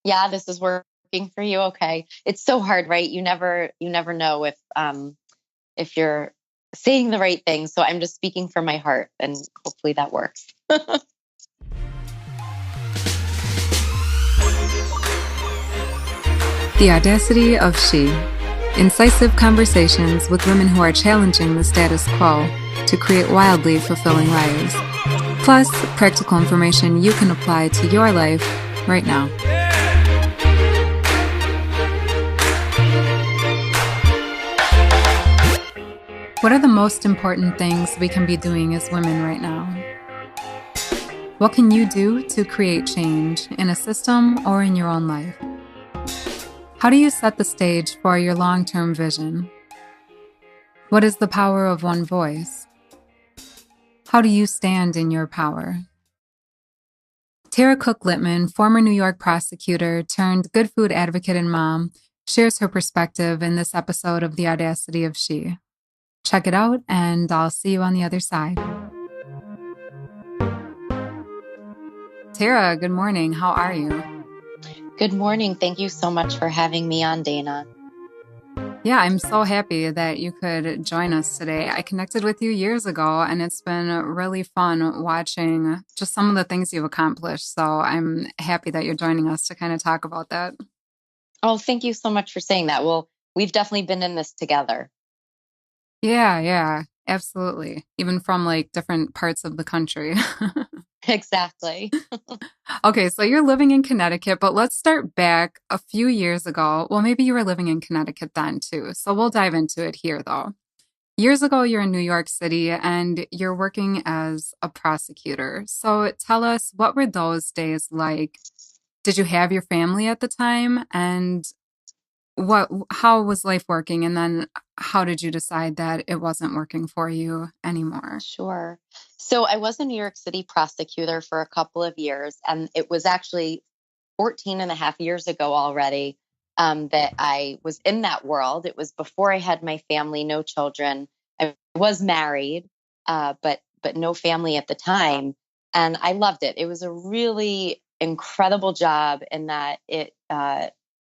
Yeah, this is working for you. Okay. It's so hard, right? You never know if you're saying the right thing. So I'm just speaking from my heart and hopefully that works. The Audacity of She. Incisive conversations with women who are challenging the status quo to create wildly fulfilling lives. Plus, practical information you can apply to your life right now. What are the most important things we can be doing as women right now? What can you do to create change in a system or in your own life? How do you set the stage for your long-term vision? What is the power of one voice? How do you stand in your power? Tara Cook-Littman, former New York prosecutor turned good food advocate and mom, shares her perspective in this episode of The Audacity of She. Check it out, and I'll see you on the other side. Tara, good morning. How are you? Good morning. Thank you so much for having me on, Dana. Yeah, I'm so happy that you could join us today. I connected with you years ago, and it's been really fun watching just some of the things you've accomplished. So I'm happy that you're joining us to kind of talk about that. Oh, thank you so much for saying that. Well, we've definitely been in this together. Yeah, absolutely. Even from like different parts of the country. Exactly. Okay, so you're living in Connecticut, but let's start back a few years ago. Well, maybe you were living in Connecticut then too. So we'll dive into it here though. Years ago, you're in New York City and you're working as a prosecutor. So tell us, what were those days like? Did you have your family at the time? And how was life working? And then how did you decide that it wasn't working for you anymore? Sure. So I was a New York City prosecutor for a couple of years, and it was actually 14 and a half years ago already that I was in that world. It was before I had my family, no children. I was married, but no family at the time, and I loved it. It was a really incredible job in that it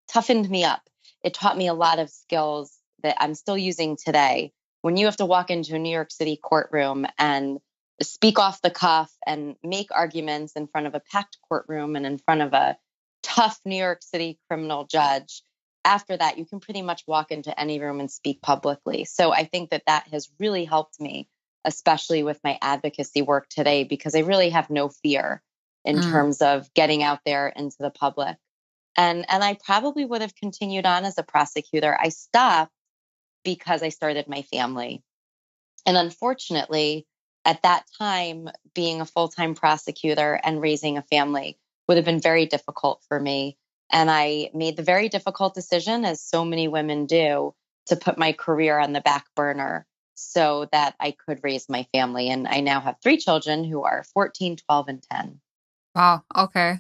toughened me up. It taught me a lot of skills that I'm still using today. When you have to walk into a New York City courtroom and speak off the cuff and make arguments in front of a packed courtroom and in front of a tough New York City criminal judge, after that, you can pretty much walk into any room and speak publicly. So I think that that has really helped me, especially with my advocacy work today, because I really have no fear in Mm. terms of getting out there into the public. And I probably would have continued on as a prosecutor. I stopped because I started my family. And unfortunately, at that time, being a full time prosecutor and raising a family would have been very difficult for me. And I made the very difficult decision, as so many women do, to put my career on the back burner so that I could raise my family. And I now have three children who are 14, 12, and 10. Wow. Okay.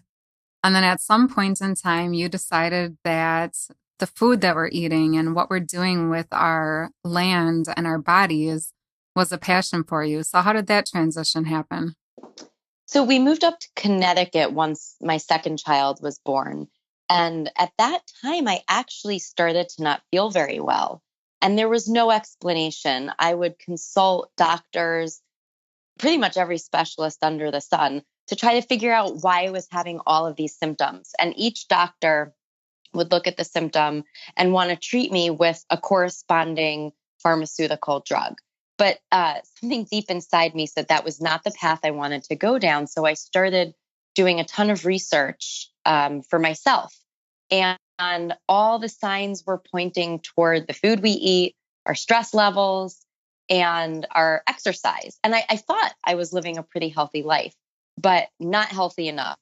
And then at some point in time, you decided that the food that we're eating and what we're doing with our land and our bodies was a passion for you. So how did that transition happen? So we moved up to Connecticut once my second child was born. And at that time, I actually started to not feel very well. And there was no explanation. I would consult doctors, pretty much every specialist under the sun, to try to figure out why I was having all of these symptoms. And each doctor would look at the symptom and want to treat me with a corresponding pharmaceutical drug. But something deep inside me said that was not the path I wanted to go down. So I started doing a ton of research for myself. And all the signs were pointing toward the food we eat, our stress levels, and our exercise. And I thought I was living a pretty healthy life, but not healthy enough.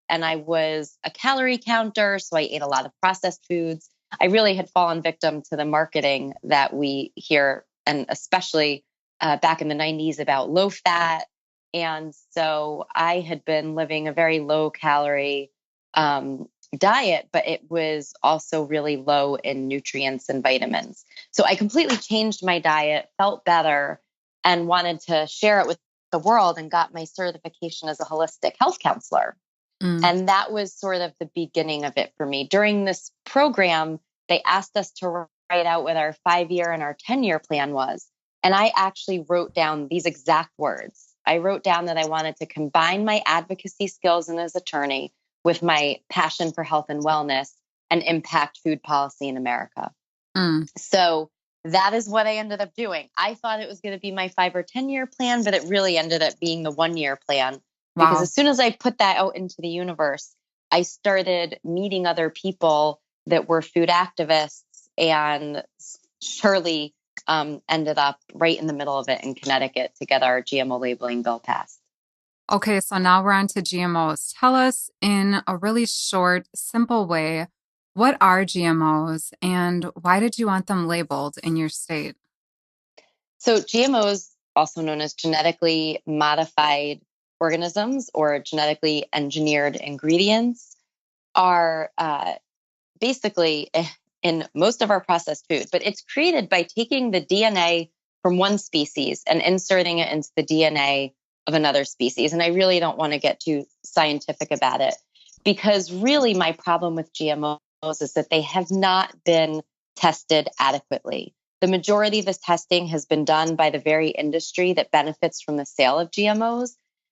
And I was a calorie counter, so I ate a lot of processed foods. I really had fallen victim to the marketing that we hear, and especially back in the 90s about low fat. And so I had been living a very low calorie diet, but it was also really low in nutrients and vitamins. So I completely changed my diet, felt better, and wanted to share it with the world and got my certification as a holistic health counselor. Mm. And that was sort of the beginning of it for me. During this program, they asked us to write out what our 5-year and our 10-year plan was. And I actually wrote down these exact words. I wrote down that I wanted to combine my advocacy skills and as attorney with my passion for health and wellness and impact food policy in America. Mm. So that is what I ended up doing. I thought it was going to be my 5 or 10-year plan, but it really ended up being the 1-year plan. Because Wow. as soon as I put that out into the universe, I started meeting other people that were food activists and surely ended up right in the middle of it in Connecticut to get our GMO labeling bill passed. Okay, so now we're on to GMOs. Tell us in a really short, simple way, what are GMOs and why did you want them labeled in your state? So GMOs, also known as genetically modified organisms or genetically engineered ingredients, are basically in most of our processed food, but it's created by taking the DNA from one species and inserting it into the DNA of another species. And I really don't want to get too scientific about it because really my problem with GMOs is that they have not been tested adequately. The majority of this testing has been done by the very industry that benefits from the sale of GMOs.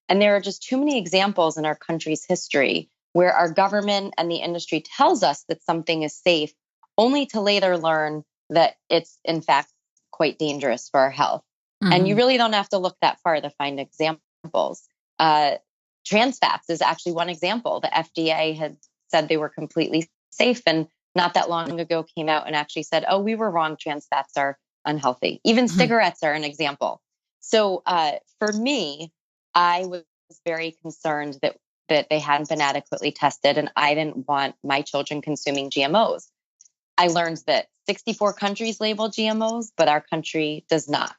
And there are just too many examples in our country's history where our government and the industry tells us that something is safe, only to later learn that it's in fact quite dangerous for our health. And you Mm-hmm. really don't have to look that far to find examples. Trans fats is actually one example. The FDA had said they were completely safe, and not that long ago came out and actually said, oh, we were wrong. Trans fats are unhealthy. Even cigarettes are an example. So for me, I was very concerned that they hadn't been adequately tested, and I didn't want my children consuming GMOs. I learned that 64 countries label GMOs, but our country does not.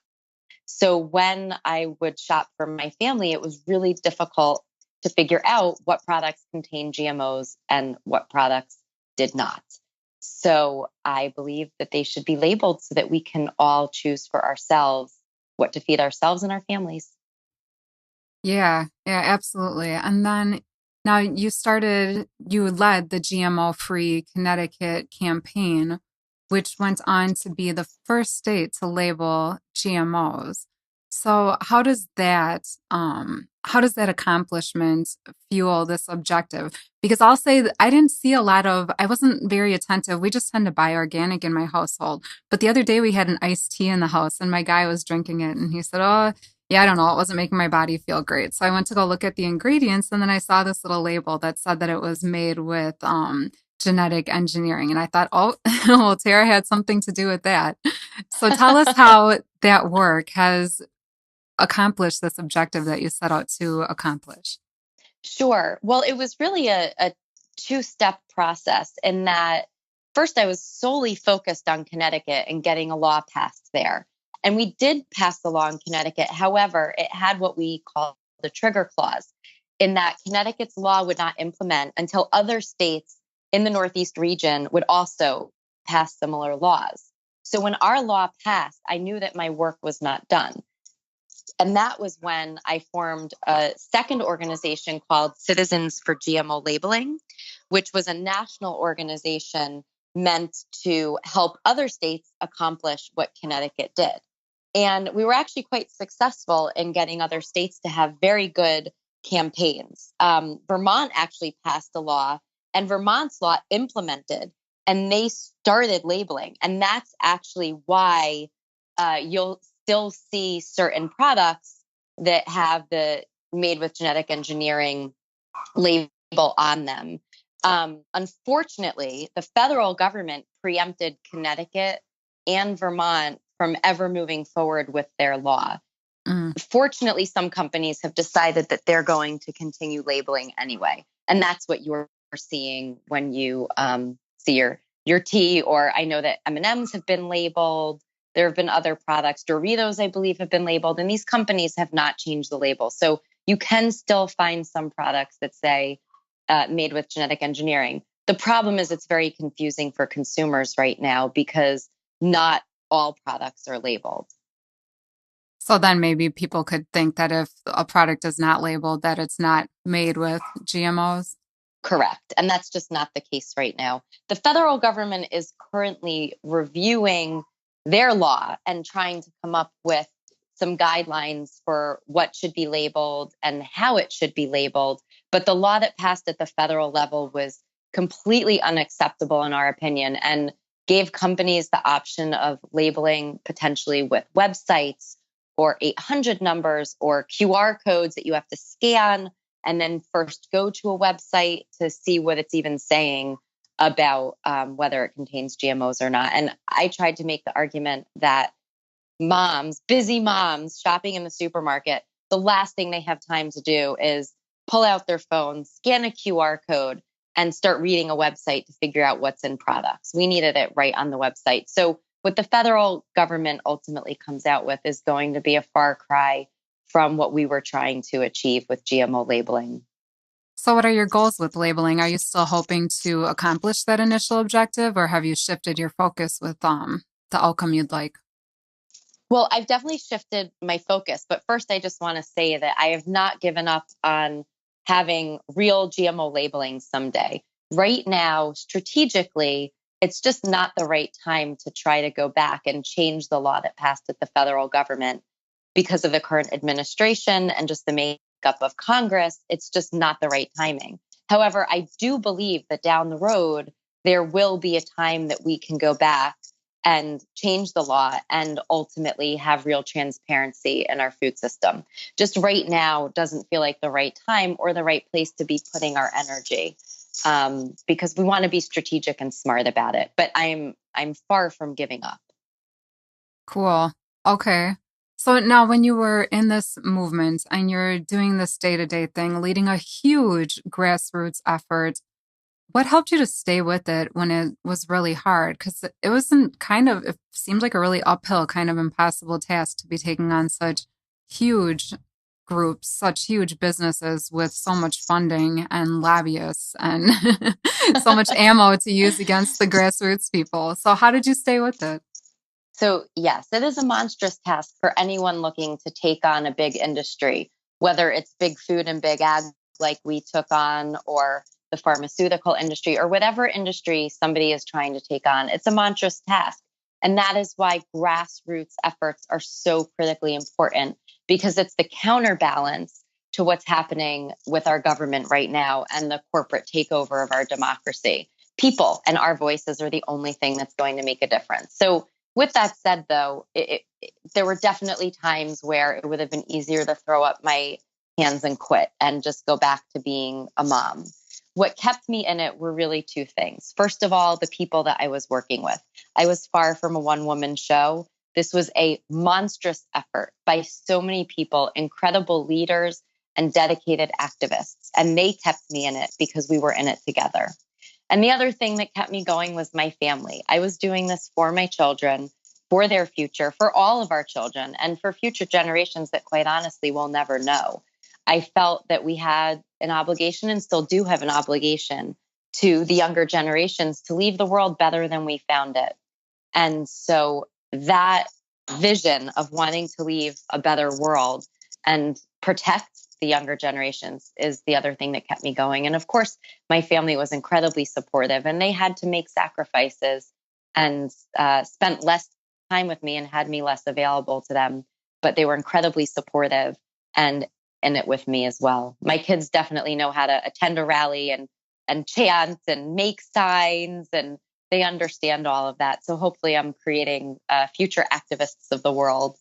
So when I would shop for my family, it was really difficult to figure out what products contained GMOs and what products did not. So I believe that they should be labeled so that we can all choose for ourselves what to feed ourselves and our families. Yeah, yeah, absolutely. And then now you led the GMO-free Connecticut campaign, which went on to be the first state to label GMOs. So how does that accomplishment fuel this objective? Because I'll say that I wasn't very attentive. We just tend to buy organic in my household. But the other day we had an iced tea in the house and my guy was drinking it and he said, oh, yeah, I don't know. It wasn't making my body feel great. So I went to go look at the ingredients and then I saw this little label that said that it was made with genetic engineering. And I thought, oh, well, Tara had something to do with that. So tell us how that work has accomplished this objective that you set out to accomplish. Sure. Well, it was really a two-step process in that first I was solely focused on Connecticut and getting a law passed there. And we did pass the law in Connecticut. However, it had what we call the trigger clause, in that Connecticut's law would not implement until other states in the Northeast region would also pass similar laws. So when our law passed, I knew that my work was not done. And that was when I formed a second organization called Citizens for GMO Labeling, which was a national organization meant to help other states accomplish what Connecticut did. And we were actually quite successful in getting other states to have very good campaigns. Vermont actually passed a law, and Vermont's law implemented, and they started labeling. And that's actually why you'll still see certain products that have the made with genetic engineering label on them. Unfortunately, the federal government preempted Connecticut and Vermont from ever moving forward with their law. Mm. Fortunately, some companies have decided that they're going to continue labeling anyway. And that's what you're seeing when you see your tea, or I know that M&Ms have been labeled. There have been other products. Doritos, I believe, have been labeled, and these companies have not changed the label. So you can still find some products that say made with genetic engineering. The problem is it's very confusing for consumers right now because not all products are labeled. So then maybe people could think that if a product is not labeled, that it's not made with GMOs. Correct. And that's just not the case right now. The federal government is currently reviewing their law and trying to come up with some guidelines for what should be labeled and how it should be labeled. But the law that passed at the federal level was completely unacceptable, in our opinion, and gave companies the option of labeling potentially with websites or 800 numbers or QR codes that you have to scan and then first go to a website to see what it's even saying about whether it contains GMOs or not. And I tried to make the argument that moms, busy moms shopping in the supermarket, the last thing they have time to do is pull out their phone, scan a QR code, and start reading a website to figure out what's in products. We needed it right on the website. So what the federal government ultimately comes out with is going to be a far cry from what we were trying to achieve with GMO labeling. So what are your goals with labeling? Are you still hoping to accomplish that initial objective, or have you shifted your focus with the outcome you'd like? Well, I've definitely shifted my focus, but first I just want to say that I have not given up on having real GMO labeling someday. Right now, strategically, it's just not the right time to try to go back and change the law that passed at the federal government because of the current administration and just the makeup of Congress. It's just not the right timing. However, I do believe that down the road, there will be a time that we can go back and change the law and ultimately have real transparency in our food system. Just right now doesn't feel like the right time or the right place to be putting our energy, because we want to be strategic and smart about it. But I'm far from giving up. Cool. Okay. So now when you were in this movement and you're doing this day-to-day thing, leading a huge grassroots effort, what helped you to stay with it when it was really hard? Because it wasn't it seemed like a really uphill, kind of impossible task to be taking on such huge groups, such huge businesses with so much funding and lobbyists and so much ammo to use against the grassroots people. So how did you stay with it? So, yes, it is a monstrous task for anyone looking to take on a big industry, whether it's big food and big ag like we took on, or the pharmaceutical industry, or whatever industry somebody is trying to take on. It's a monstrous task. And that is why grassroots efforts are so critically important, because it's the counterbalance to what's happening with our government right now and the corporate takeover of our democracy. People and our voices are the only thing that's going to make a difference. So, with that said, though, there were definitely times where it would have been easier to throw up my hands and quit and just go back to being a mom. What kept me in it were really two things. First of all, the people that I was working with. I was far from a one-woman show. This was a monstrous effort by so many people, incredible leaders and dedicated activists. And they kept me in it because we were in it together. And the other thing that kept me going was my family. I was doing this for my children, for their future, for all of our children, and for future generations that, quite honestly, will never know. I felt that we had an obligation, and still do have an obligation, to the younger generations to leave the world better than we found it. And so that vision of wanting to leave a better world and protect the younger generations is the other thing that kept me going. And of course, my family was incredibly supportive, and they had to make sacrifices and spent less time with me and had me less available to them. But they were incredibly supportive and in it with me as well. My kids definitely know how to attend a rally and chant and make signs, and they understand all of that. So hopefully I'm creating future activists of the world.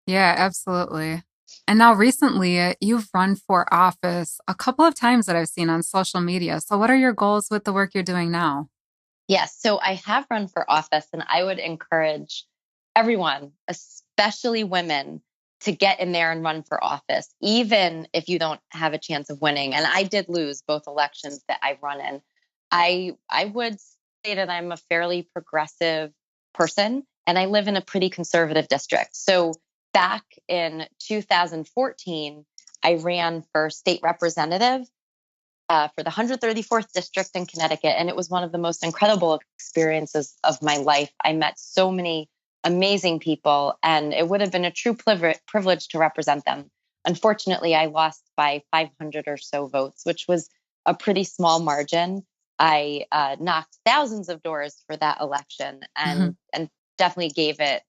Yeah, absolutely. And now recently, you've run for office a couple of times that I've seen on social media. So what are your goals with the work you're doing now? Yes, so I have run for office, and I would encourage everyone, especially women, to get in there and run for office, even if you don't have a chance of winning. And I did lose both elections that I've run in. I would say that I'm a fairly progressive person, and I live in a pretty conservative district. So back in 2014, I ran for state representative for the 134th district in Connecticut. And it was one of the most incredible experiences of my life. I met so many amazing people, and it would have been a true privilege to represent them. Unfortunately, I lost by 500 or so votes, which was a pretty small margin. I knocked thousands of doors for that election, and definitely gave it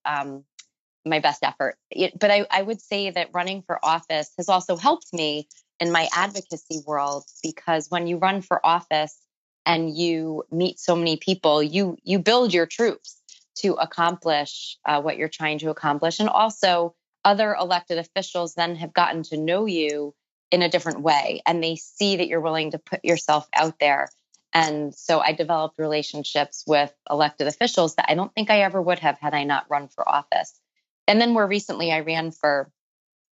my best effort. But I would say that running for office has also helped me in my advocacy world, because when you run for office and you meet so many people, you build your troops to accomplish what you're trying to accomplish. And also, other elected officials then have gotten to know you in a different way, and they see that you're willing to put yourself out there. And so I developed relationships with elected officials that I don't think I ever would have had I not run for office. And then more recently, I ran for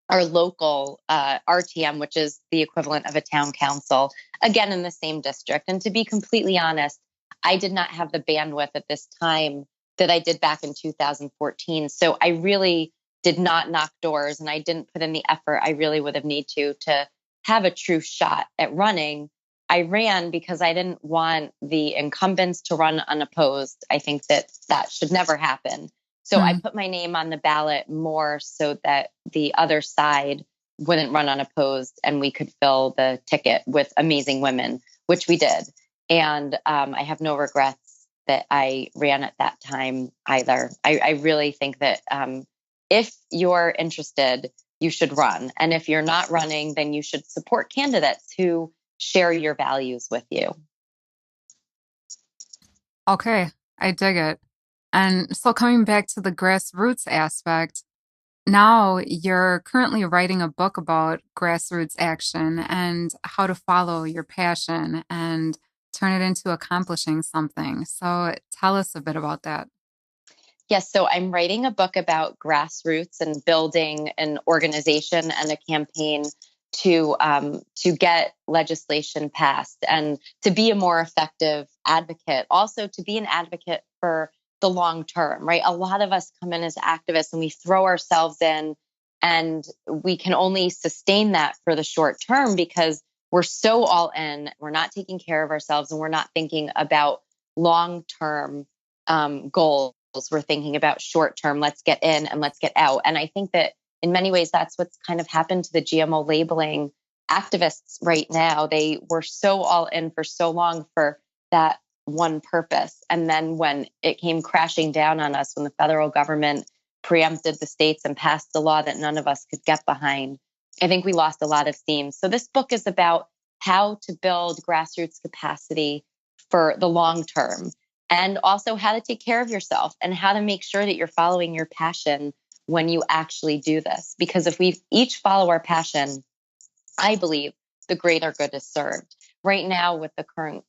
our local RTM, which is the equivalent of a town council, again in the same district. And to be completely honest, I did not have the bandwidth at this time that I did back in 2014. So I really did not knock doors, and I didn't put in the effort I really would have needed to have a true shot at running. I ran because I didn't want the incumbents to run unopposed. I think that that should never happen. So I put my name on the ballot more so that the other side wouldn't run unopposed, and we could fill the ticket with amazing women, which we did. And I have no regrets that I ran at that time either. I really think that if you're interested, you should run. And if you're not running, then you should support candidates who share your values with you. Okay, I dig it. And so coming back to the grassroots aspect, now you're currently writing a book about grassroots action and how to follow your passion and turn it into accomplishing something. So tell us a bit about that. Yes, so I'm writing a book about grassroots and building an organization and a campaign to get legislation passed and to be a more effective advocate. Also, to be an advocate for the long term, right? A lot of us come in as activists and we throw ourselves in, and we can only sustain that for the short term because we're so all in. We're not taking care of ourselves, and we're not thinking about long term goals. We're thinking about short term, let's get in and let's get out. And I think that in many ways, that's what's kind of happened to the GMO labeling activists right now. They were so all in for so long for that one purpose. And then when it came crashing down on us, when the federal government preempted the states and passed the law that none of us could get behind, I think we lost a lot of steam. So this book is about how to build grassroots capacity for the long term, and also how to take care of yourself and how to make sure that you're following your passion when you actually do this. Because if we each follow our passion, I believe the greater good is served. Right now, with the current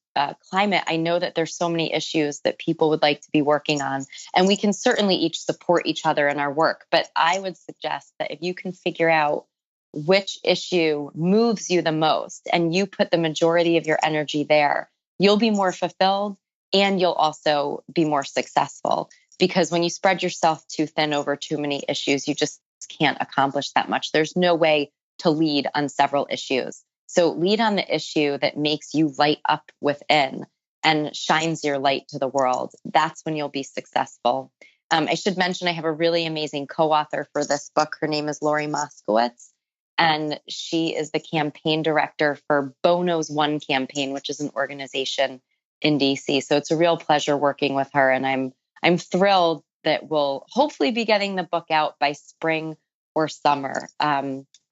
climate, I know that there's so many issues that people would like to be working on, and we can certainly each support each other in our work. But I would suggest that if you can figure out which issue moves you the most and you put the majority of your energy there, you'll be more fulfilled and you'll also be more successful. Because when you spread yourself too thin over too many issues, you just can't accomplish that much. There's no way to lead on several issues. So lead on the issue that makes you light up within and shines your light to the world. That's when you'll be successful. I should mention I have a really amazing co-author for this book. Her name is Lori Moskowitz, and she is the campaign director for Bono's One campaign, which is an organization in DC. So it's a real pleasure working with her, and I'm thrilled that we'll hopefully be getting the book out by spring or summer.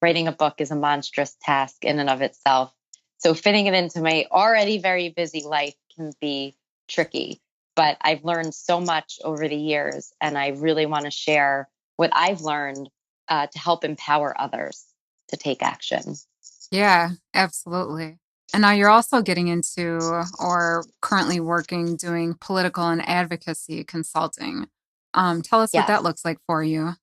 Writing a book is a monstrous task in and of itself. So fitting it into my already very busy life can be tricky. But I've learned so much over the years, and I really want to share what I've learned to help empower others to take action. Yeah, absolutely. And now you're also getting into or currently working doing political and advocacy consulting. Tell us what Yes. that looks like for you.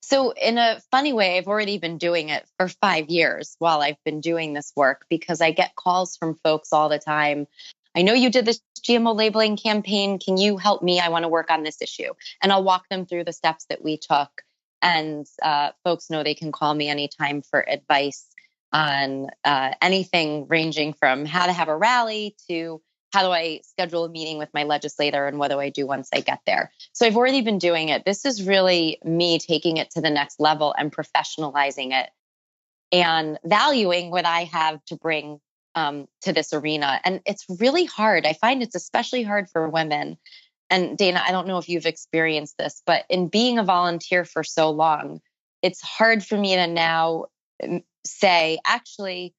So in a funny way, I've already been doing it for 5 years while I've been doing this work, because I get calls from folks all the time. I know you did this GMO labeling campaign. Can you help me? I want to work on this issue. And I'll walk them through the steps that we took. And folks know they can call me anytime for advice on anything ranging from how to have a rally to how do I schedule a meeting with my legislator and what do I do once I get there? So I've already been doing it. This is really me taking it to the next level and professionalizing it and valuing what I have to bring to this arena. And it's really hard. I find it's especially hard for women. And Dana, I don't know if you've experienced this, but in being a volunteer for so long, it's hard for me to now say, actually,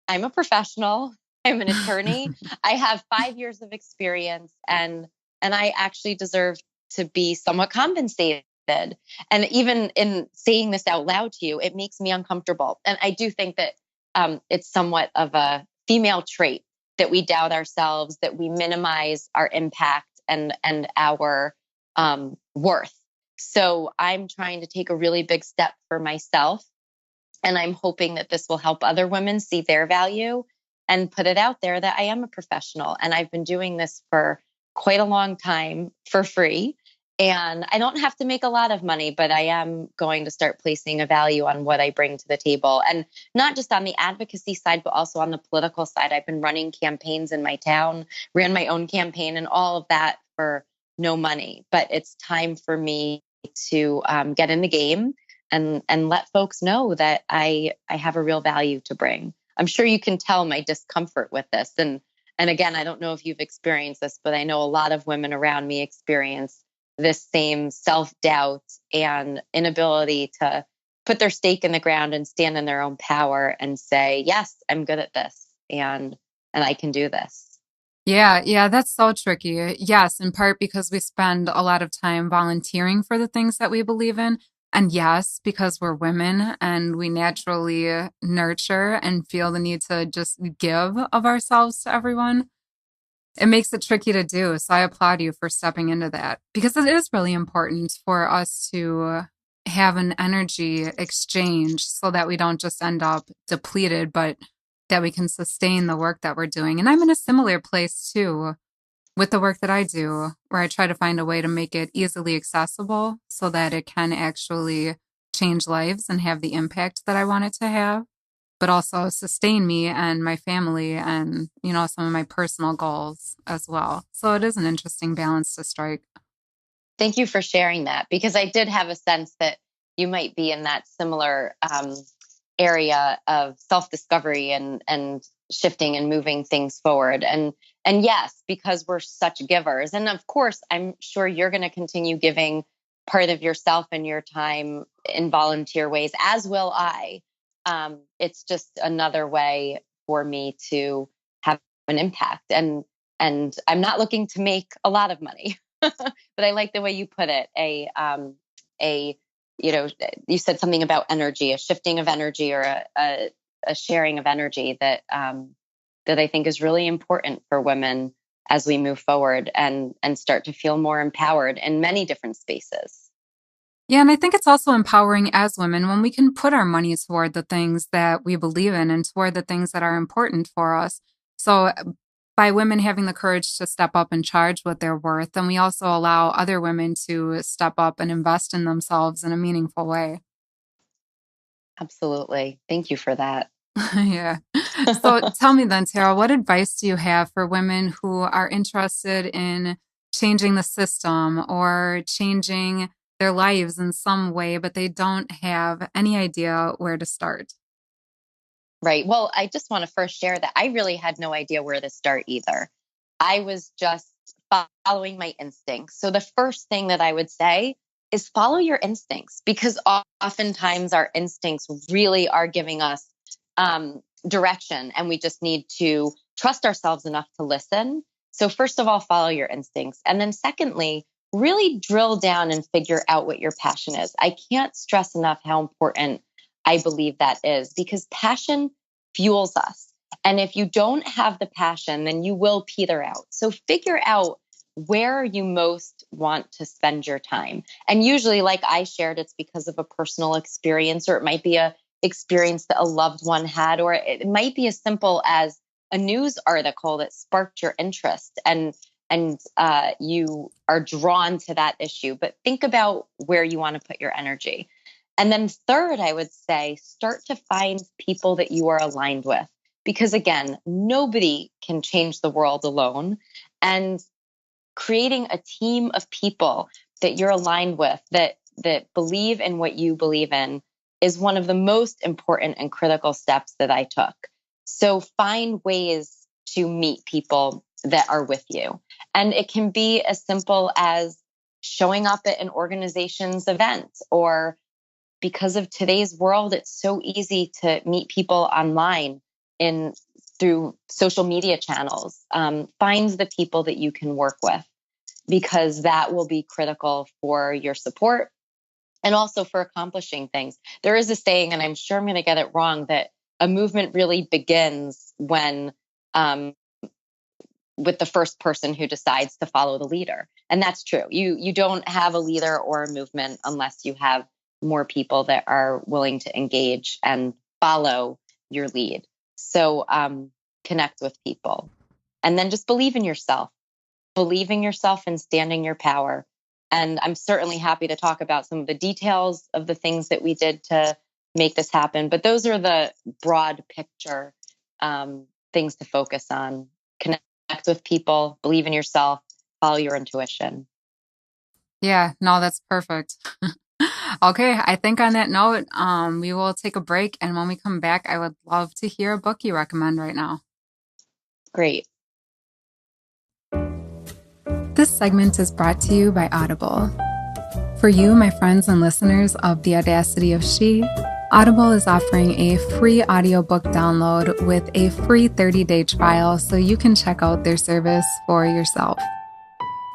I'm a professional. I'm an attorney. I have 5 years of experience and I actually deserve to be somewhat compensated. And even in saying this out loud to you, it makes me uncomfortable. And I do think that it's somewhat of a female trait that we doubt ourselves, that we minimize our impact and our worth. So I'm trying to take a really big step for myself. And I'm hoping that this will help other women see their value and put it out there that I am a professional. And I've been doing this for quite a long time for free. And I don't have to make a lot of money, but I am going to start placing a value on what I bring to the table. And not just on the advocacy side, but also on the political side. I've been running campaigns in my town, ran my own campaign and all of that for no money. But it's time for me to get in the game and let folks know that I have a real value to bring. I'm sure you can tell my discomfort with this. And again, I don't know if you've experienced this, but I know a lot of women around me experience this same self-doubt and inability to put their stake in the ground and stand in their own power and say, yes, I'm good at this and I can do this. Yeah, that's so tricky. Yes, in part because we spend a lot of time volunteering for the things that we believe in. And yes, because we're women and we naturally nurture and feel the need to just give of ourselves to everyone. It makes it tricky to do. So I applaud you for stepping into that because it is really important for us to have an energy exchange so that we don't just end up depleted, but that we can sustain the work that we're doing. And I'm in a similar place too with the work that I do, where I try to find a way to make it easily accessible so that it can actually change lives and have the impact that I want it to have, but also sustain me and my family and, some of my personal goals as well. So it is an interesting balance to strike. Thank you for sharing that, because I did have a sense that you might be in that similar area of self-discovery and shifting and moving things forward. And yes, because we're such givers. And of course, I'm sure you're going to continue giving part of yourself and your time in volunteer ways, as will I. It's just another way for me to have an impact. And I'm not looking to make a lot of money, but I like the way you put it. You said something about energy, a shifting of energy or a sharing of energy that I think is really important for women as we move forward and start to feel more empowered in many different spaces. Yeah, and I think it's also empowering as women when we can put our money toward the things that we believe in and toward the things that are important for us. So by women having the courage to step up and charge what they're worth, then we also allow other women to step up and invest in themselves in a meaningful way. Absolutely. Thank you for that. Yeah. So tell me then, Tara, what advice do you have for women who are interested in changing the system or changing their lives in some way, but they don't have any idea where to start? Right. Well, I just want to first share that I really had no idea where to start either. I was just following my instincts. So the first thing that I would say is follow your instincts, because oftentimes our instincts really are giving us direction, and we just need to trust ourselves enough to listen. So first of all, follow your instincts. And then secondly, really drill down and figure out what your passion is. I can't stress enough how important I believe that is, because passion fuels us. And if you don't have the passion, then you will peter out. So figure out where you most want to spend your time. And usually, like I shared, it's because of a personal experience, or it might be a experience that a loved one had, or it might be as simple as a news article that sparked your interest and you are drawn to that issue. But think about where you want to put your energy. And then third, I would say, start to find people that you are aligned with, because again, nobody can change the world alone. And creating a team of people that you're aligned with, that believe in what you believe in, is one of the most important and critical steps that I took. So find ways to meet people that are with you. And it can be as simple as showing up at an organization's event, or because of today's world, it's so easy to meet people online in through social media channels. Find the people that you can work with, because that will be critical for your support and also for accomplishing things. There is a saying, and I'm sure I'm going to get it wrong, that a movement really begins when with the first person who decides to follow the leader. And that's true. You don't have a leader or a movement unless you have more people that are willing to engage and follow your lead. So connect with people. And then just believe in yourself. Believing yourself and standing your power. And I'm certainly happy to talk about some of the details of the things that we did to make this happen. But those are the broad picture things to focus on. Connect with people, believe in yourself, follow your intuition. Yeah, no, that's perfect. Okay, I think on that note, we will take a break. And when we come back, I would love to hear a book you recommend right now. Great. This segment is brought to you by Audible. For you, my friends and listeners of The Audacity of She, Audible is offering a free audiobook download with a free 30-day trial so you can check out their service for yourself.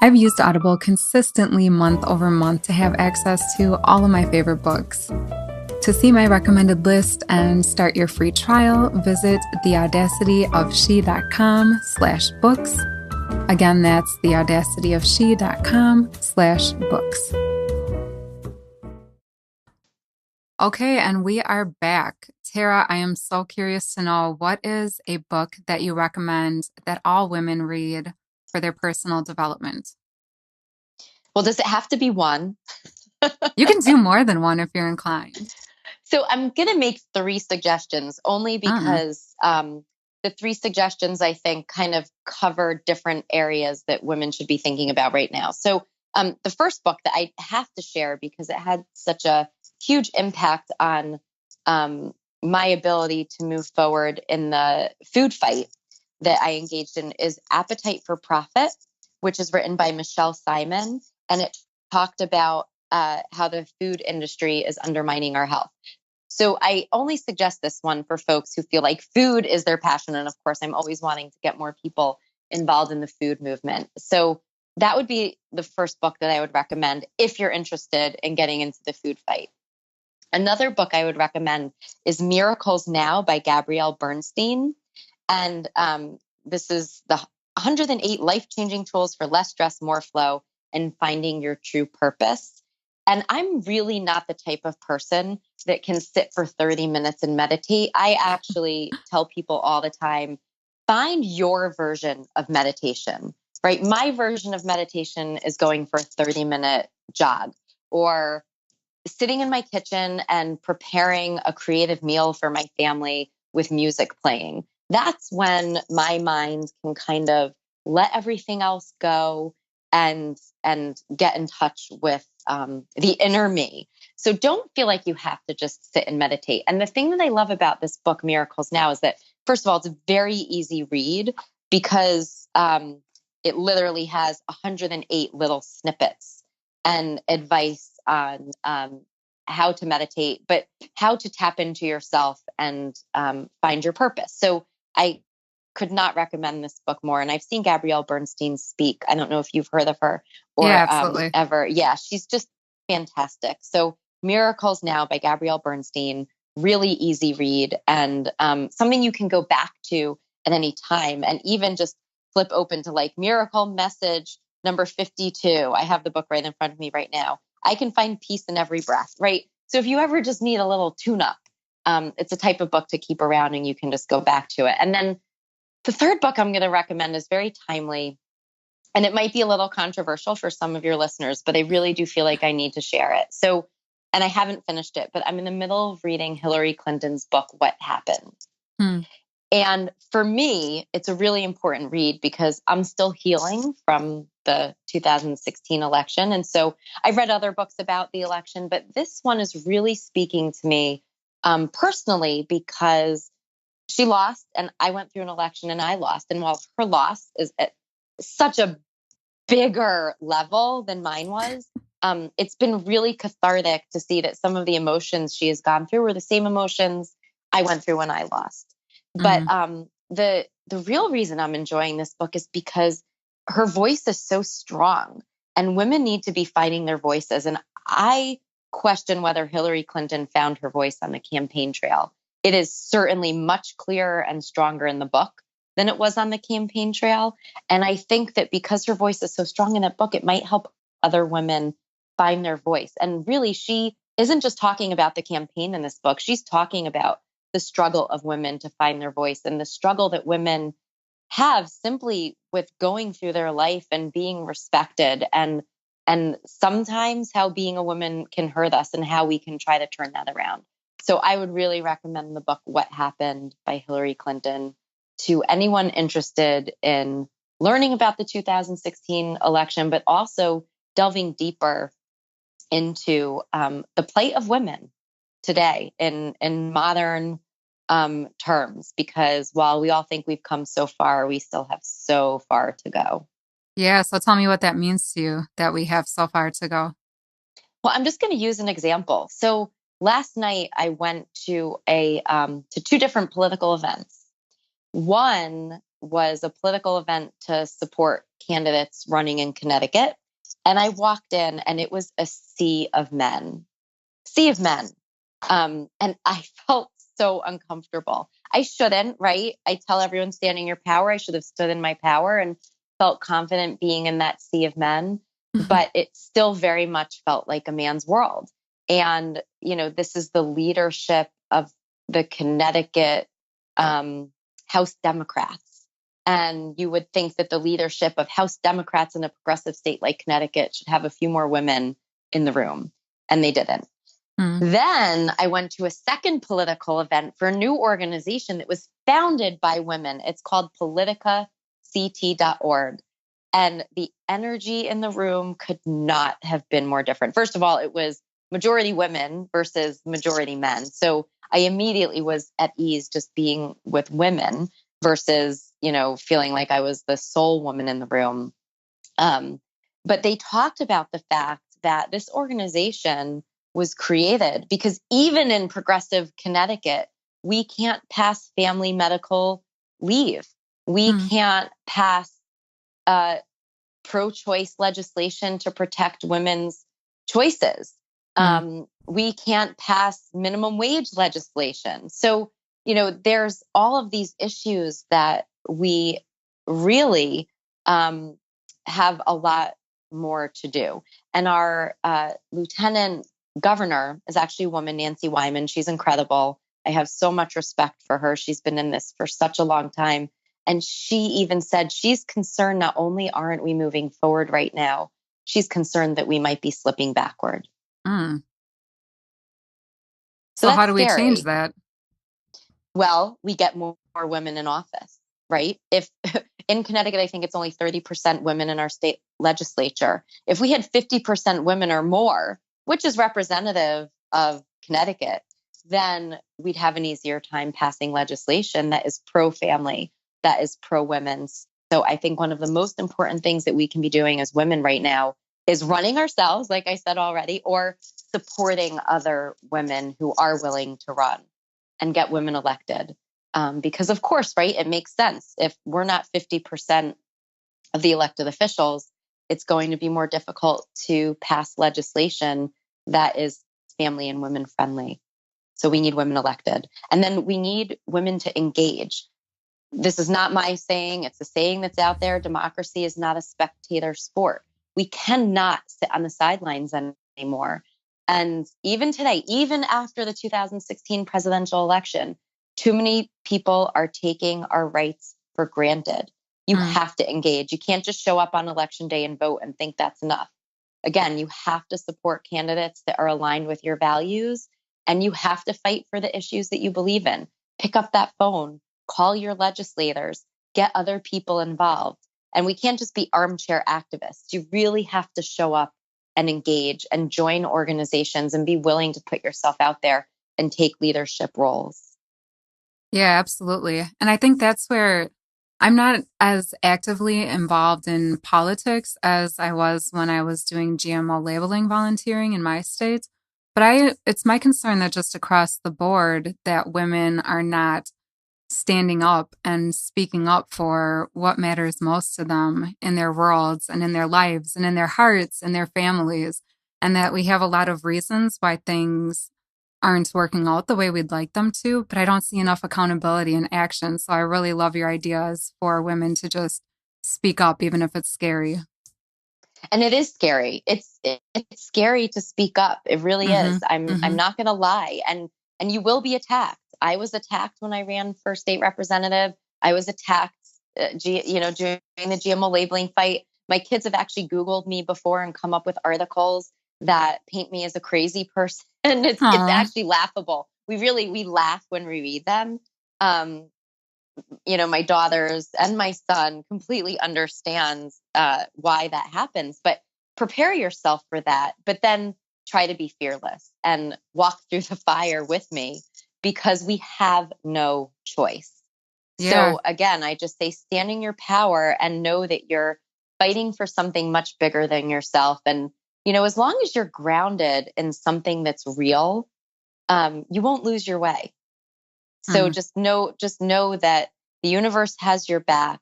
I've used Audible consistently month over month to have access to all of my favorite books. To see my recommended list and start your free trial, visit theaudacityofshe.com/books. Again, that's theaudacityofshe.com/books. Okay, and we are back. Tara, I am so curious to know, what is a book that you recommend that all women read for their personal development? Well, does it have to be one? You can do more than one if you're inclined. So I'm going to make 3 suggestions, only because the 3 suggestions, I think, kind of cover different areas that women should be thinking about right now. So the first book that I have to share, because it had such a huge impact on my ability to move forward in the food fight that I engaged in, is Appetite for Profit, which is written by Michelle Simon. And it talked about how the food industry is undermining our health. So I only suggest this one for folks who feel like food is their passion. And of course, I'm always wanting to get more people involved in the food movement. So that would be the first book that I would recommend if you're interested in getting into the food fight. Another book I would recommend is Miracles Now by Gabrielle Bernstein. And this is the 108 life-changing tools for less stress, more flow, and finding your true purpose. And I'm really not the type of person that can sit for 30 minutes and meditate. I actually tell people all the time, find your version of meditation, right? My version of meditation is going for a 30-minute jog, or sitting in my kitchen and preparing a creative meal for my family with music playing. That's when my mind can kind of let everything else go and get in touch with the inner me. So don't feel like you have to just sit and meditate. And the thing that I love about this book, Miracles Now, is that, first of all, it's a very easy read, because it literally has 108 little snippets and advice on how to meditate, but how to tap into yourself and find your purpose. So I could not recommend this book more. And I've seen Gabrielle Bernstein speak. I don't know if you've heard of her or ever. Yeah, she's just fantastic. So Miracles Now by Gabrielle Bernstein, really easy read, and something you can go back to at any time, and even just flip open to like miracle message number 52. I have the book right in front of me right now. I can find peace in every breath, right? So if you ever just need a little tune-up, it's a type of book to keep around and you can just go back to it. And then the third book I'm going to recommend is very timely, and it might be a little controversial for some of your listeners, but I really do feel like I need to share it. So, and I haven't finished it, but I'm in the middle of reading Hillary Clinton's book, What Happened? And for me, it's a really important read because I'm still healing from the 2016 election. And so I've read other books about the election, but this one is really speaking to me personally because she lost and I went through an election and I lost. And while her loss is at such a bigger level than mine was, it's been really cathartic to see that some of the emotions she has gone through were the same emotions I went through when I lost. But Mm. the real reason I'm enjoying this book is because her voice is so strong, and women need to be finding their voices. And I question whether Hillary Clinton found her voice on the campaign trail. It is certainly much clearer and stronger in the book than it was on the campaign trail. And I think that because her voice is so strong in that book, it might help other women find their voice. And really, she isn't just talking about the campaign in this book. She's talking about the struggle of women to find their voice and the struggle that women have simply with going through their life and being respected, and sometimes how being a woman can hurt us and how we can try to turn that around. So I would really recommend the book What Happened by Hillary Clinton to anyone interested in learning about the 2016 election, but also delving deeper into the plight of women today in modern terms, because while we all think we've come so far, we still have so far to go. Yeah. So tell me what that means to you that we have so far to go. Well, I'm just going to use an example. So last night I went to to two different political events. One was a political event to support candidates running in Connecticut. And I walked in and it was a sea of men. And I felt so uncomfortable. I shouldn't, right? I tell everyone stand in your power. I should have stood in my power and felt confident being in that sea of men. But it still very much felt like a man's world. And, this is the leadership of the Connecticut House Democrats. And you would think that the leadership of House Democrats in a progressive state like Connecticut should have a few more women in the room. And they didn't. Mm. Then I went to a second political event for a new organization that was founded by women. It's called politicact.org. And the energy in the room could not have been more different. First of all, it was majority women versus majority men. So I immediately was at ease just being with women versus, feeling like I was the sole woman in the room. But they talked about the fact that this organization was created because even in progressive Connecticut, we can't pass family medical leave. We Mm. can't pass pro-choice legislation to protect women's choices. Mm. We can't pass minimum wage legislation. So, there's all of these issues that we really have a lot more to do. And our lieutenant governor is actually a woman, Nancy Wyman. She's incredible. I have so much respect for her. She's been in this for such a long time. And she even said she's concerned not only aren't we moving forward right now, she's concerned that we might be slipping backward. Mm. So So how that's do we change scary. that? Well, we get more women in office, right? If in Connecticut, I think it's only 30% women in our state legislature. If we had 50% women or more, which is representative of Connecticut, then we'd have an easier time passing legislation that is pro-family, that is pro-women. So I think one of the most important things that we can be doing as women right now is running ourselves, like I said already, or supporting other women who are willing to run and get women elected. Because of course, right, it makes sense. If we're not 50% of the elected officials, it's going to be more difficult to pass legislation that is family and women friendly. So we need women elected. And then we need women to engage. This is not my saying. It's a saying that's out there. Democracy is not a spectator sport. We cannot sit on the sidelines anymore. And even today, even after the 2016 presidential election, too many people are taking our rights for granted. You Mm. have to engage. You can't just show up on election day and vote and think that's enough. Again, you have to support candidates that are aligned with your values, and you have to fight for the issues that you believe in. Pick up that phone, call your legislators, get other people involved. And we can't just be armchair activists. You really have to show up and engage and join organizations and be willing to put yourself out there and take leadership roles. Yeah, absolutely. And I think that's where I'm not as actively involved in politics as I was when I was doing GMO labeling volunteering in my state. But it's my concern that just across the board that women are not standing up and speaking up for what matters most to them in their worlds and in their lives and in their hearts and their families. And that we have a lot of reasons why things aren't working out the way we'd like them to, but I don't see enough accountability and action. So I really love your ideas for women to just speak up, even if it's scary. And it is scary. It's scary to speak up. It really is. I'm not going to lie. And you will be attacked. I was attacked when I ran for state representative. I was attacked, during the GMO labeling fight. My kids have actually Googled me before and come up with articles that paint me as a crazy person. It's actually laughable. We laugh when we read them. My daughters and my son completely understands why that happens, but prepare yourself for that. But then try to be fearless and walk through the fire with me, because we have no choice. Yeah. So again, I just say stand in your power and know that you're fighting for something much bigger than yourself. And, as long as you're grounded in something that's real, you won't lose your way. So just know that the universe has your back,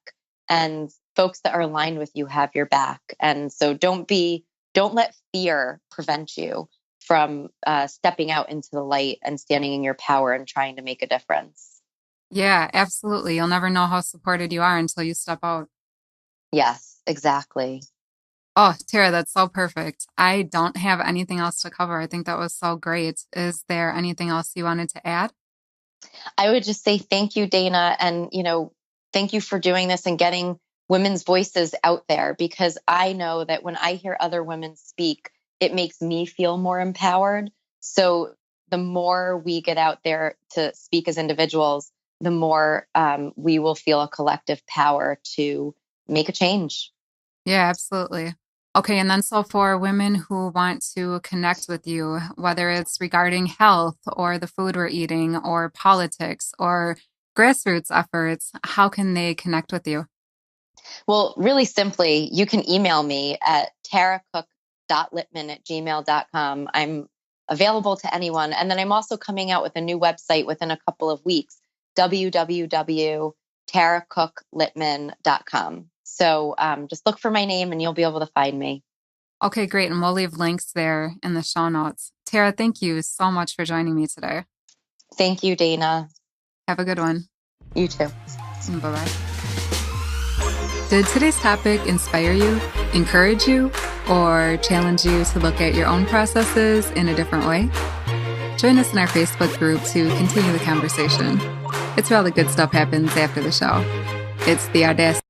and folks that are aligned with you have your back. And so don't let fear prevent you from stepping out into the light and standing in your power and trying to make a difference. Yeah, absolutely. You'll never know how supported you are until you step out. Yes, exactly. Oh, Tara, that's so perfect. I don't have anything else to cover. I think that was so great. Is there anything else you wanted to add? I would just say thank you, Dana. And, thank you for doing this and getting women's voices out there, because I know that when I hear other women speak, it makes me feel more empowered. So the more we get out there to speak as individuals, the more we will feel a collective power to make a change. Yeah, absolutely. Okay, and then so for women who want to connect with you, whether it's regarding health or the food we're eating or politics or grassroots efforts, how can they connect with you? Well, really simply, you can email me at taracook.littman@gmail.com. I'm available to anyone. And then I'm also coming out with a new website within a couple of weeks, www.taracook.littman.com. So just look for my name and you'll be able to find me. Okay, great. And we'll leave links there in the show notes. Tara, thank you so much for joining me today. Thank you, Dana. Have a good one. You too. Bye-bye. Did today's topic inspire you, encourage you, or challenge you to look at your own processes in a different way? Join us in our Facebook group to continue the conversation. It's where all the good stuff happens after the show. It's the Audacity